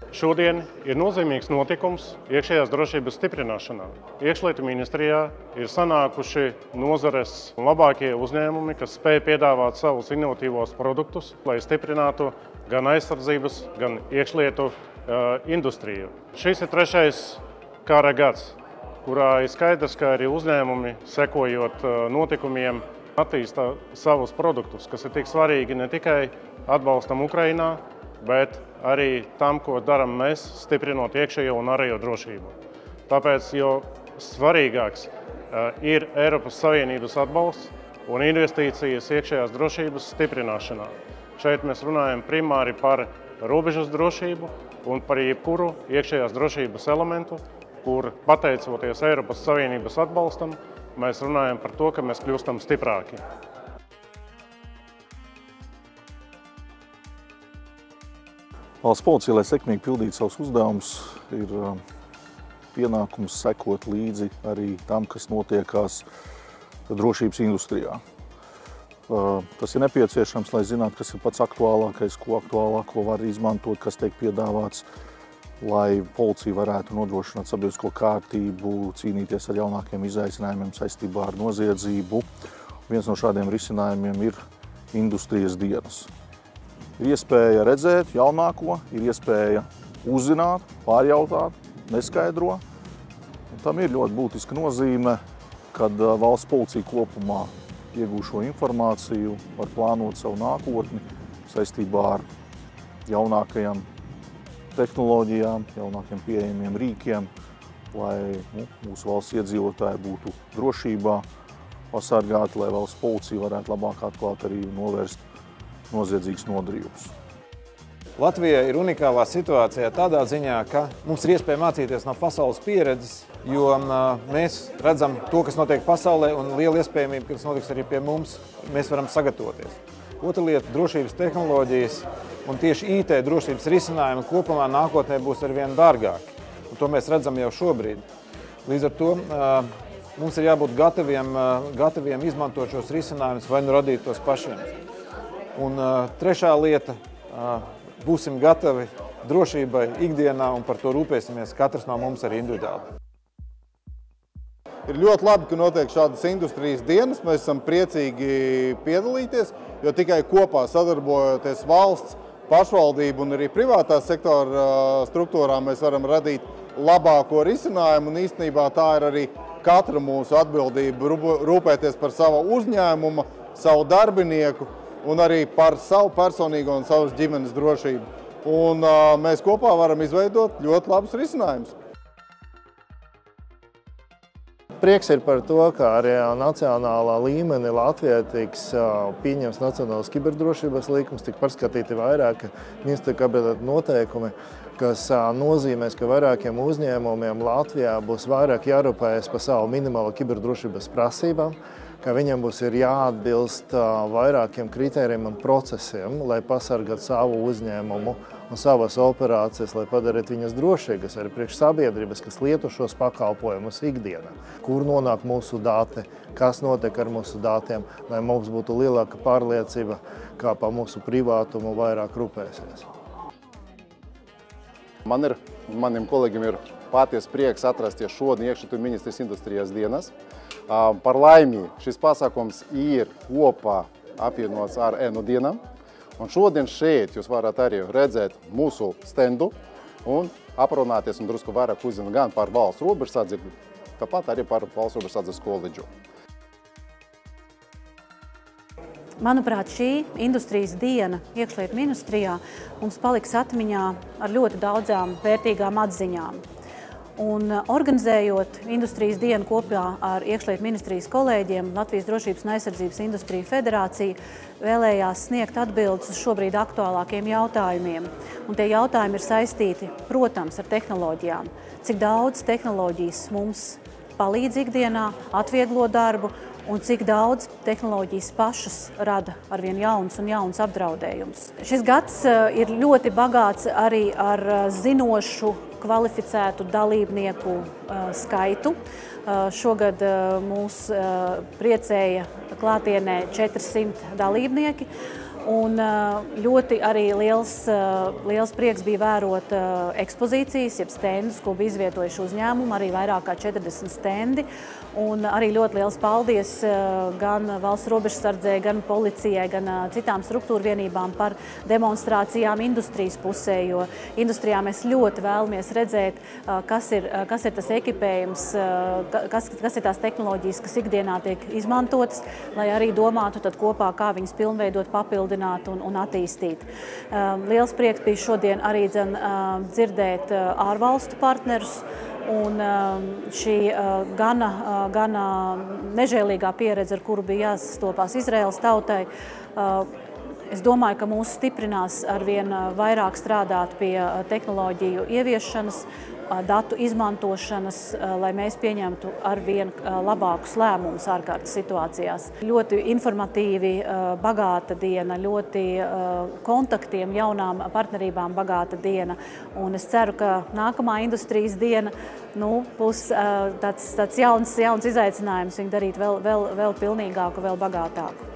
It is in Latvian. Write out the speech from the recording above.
Šodien ir nozīmīgs notikums iekšējās drošības stiprināšanā. Iekšlietu ministrijā ir sanākuši nozares labākie uzņēmumi, kas spēj piedāvāt savus inovatīvos produktus, lai stiprinātu gan aizsardzības, gan iekšlietu industriju. Šis ir trešais kara gads, kurā ir skaidrs, ka arī uzņēmumi, sekojot notikumiem, attīsta savus produktus, kas ir tik svarīgi ne tikai atbalstam Ukrainā, bet arī tam, ko darām mēs, stiprinot iekšējo un ārējo drošību. Tāpēc, jo svarīgāks ir Eiropas Savienības atbalsts un investīcijas iekšējās drošības stiprināšanā. Šeit mēs runājam primāri par robežas drošību un par jebkuru iekšējās drošības elementu, kur, pateicoties Eiropas Savienības atbalstam, mēs runājam par to, ka mēs kļūstam stiprāki. Valsts policija, lai sekmīgi pildītu savus uzdevumus, ir pienākums sekot līdzi arī tam, kas notiekās drošības industrijā. Tas ir nepieciešams, lai zinātu, kas ir pats aktuālākais, ko var izmantot, kas tiek piedāvāts, lai policija varētu nodrošināt sabiedrisko kārtību, cīnīties ar jaunākiem izaicinājumiem saistībā ar noziedzību. Viens no šādiem risinājumiem ir industrijas dienas. Ir iespēja redzēt jaunāko, ir iespēja uzzināt, pārjautāt, neskaidro. Tam ir ļoti būtiska nozīme, kad valsts policija kopumā iegūst šo informāciju, var plānot savu nākotni saistībā ar jaunākajām tehnoloģijām, jaunākiem pieejamiem rīkiem, lai mūsu valsts iedzīvotāji būtu drošībā, pasargāti, lai valsts policija varētu labāk atklāt arī novērst noziedzīgas nodarījumus. Latvija ir unikālā situācijā tādā ziņā, ka mums ir iespēja mācīties no pasaules pieredzes, jo mēs redzam to, kas notiek pasaulē, un liela iespējamība, ka tas notiks arī pie mums, mēs varam sagatavoties. Otra lieta - drošības tehnoloģijas, un tieši IT drošības risinājumi kopumā nākotnē būs arvien dārgāki. Un to mēs redzam jau šobrīd. Līdz ar to mums ir jābūt gataviem izmantot šos risinājumus vai nu radīt tos pašiem. Un trešā lieta – būsim gatavi drošībai ikdienā un par to rūpēsimies katrs no mums arī individuāli. Ir ļoti labi, ka notiek šādas industrijas dienas. Mēs esam priecīgi piedalīties, jo tikai kopā sadarbojoties valsts, pašvaldību un arī privātā sektora struktūrām mēs varam radīt labāko risinājumu. Un īstenībā tā ir arī katra mūsu atbildība rūpēties par savu uzņēmumu, savu darbinieku un arī par savu personīgo un savas ģimenes drošību. Un mēs kopā varam izveidot ļoti labus risinājumus. Prieks ir par to, ka arī nacionālā līmenī Latvijā tiks pieņems nacionālas kiberdrošības likums, tik pārskatīti vairāki ministra kabineta noteikumi, kas nozīmēs, ka vairākiem uzņēmumiem Latvijā būs vairāk jārūpējas par savu minimālo kiberdrošības prasībām, ka viņiem būs jāatbilst vairākiem kritērijiem un procesiem, lai pasargātu savu uzņēmumu un savas operācijas, lai padarītu viņas drošīgas arī priekš sabiedrības, kas lieto šos pakalpojumus ikdienā. Kur nonāk mūsu dati, kas notiek ar mūsu datiem, lai mums būtu lielāka pārliecība, kā par mūsu privātumu vairāk rūpēsies. Maniem kolēģiem ir paties prieks atrasties šodien iekšlietu ministrijas industrijas dienas. Par laimi šis pasākums ir kopā apvienots ar ENU dienām. Un šodien šeit jūs varat arī redzēt mūsu stendu un aprunāties un drusku vairāk uzzināt gan par valsts robežsardzi, tāpat arī par valsts robežsardzes koledžu. Manuprāt, šī industrijas diena iekšlietu ministrijā mums paliks atmiņā ar ļoti daudzām vērtīgām atziņām. Un organizējot industrijas dienu kopā ar iekšlietu ministrijas kolēģiem, Latvijas Drošības un aizsardzības industriju federācija vēlējās sniegt atbildes uz šobrīd aktuālākiem jautājumiem. Un tie jautājumi ir saistīti, protams, ar tehnoloģijām. Cik daudz tehnoloģijas mums palīdz ikdienā, atvieglo darbu, un cik daudz tehnoloģijas pašas rada arvien jauns un jauns apdraudējums. Šis gads ir ļoti bagāts arī ar zinošu, kvalificētu dalībnieku skaitu. Šogad mūs priecēja klātienē 400 dalībnieki. Un ļoti arī liels prieks bija vērot ekspozīcijas, jeb stendus, ko bija izvietojuši uzņēmumi, arī vairāk kā 40 stendi. Un arī ļoti liels paldies gan valsts robežsardzē, gan policijai, gan citām struktūru vienībām par demonstrācijām industrijas pusē, jo industrijā mēs ļoti vēlamies redzēt, kas ir tas ekipējums, kas ir tās tehnoloģijas, kas ikdienā tiek izmantotas, lai arī domātu tad kopā, kā viņas pilnveidot, papildināt un attīstīt. Liels prieks bija šodien arī dzirdēt ārvalstu partnerus. Un šī gana nežēlīgā pieredze, ar kuru bija jāsastopās Izraēlas tautai, es domāju, ka mūs stiprinās arvien vairāk strādāt pie tehnoloģiju ieviešanas, datu izmantošanas, lai mēs pieņemtu arvien labākus lēmumus ārkārtas situācijās. Ļoti informatīvi bagāta diena, ļoti kontaktiem, jaunām partnerībām bagāta diena. Un es ceru, ka nākamā industrijas diena būs tāds jauns izaicinājums viņu darīt vēl pilnīgāku, vēl bagātāku.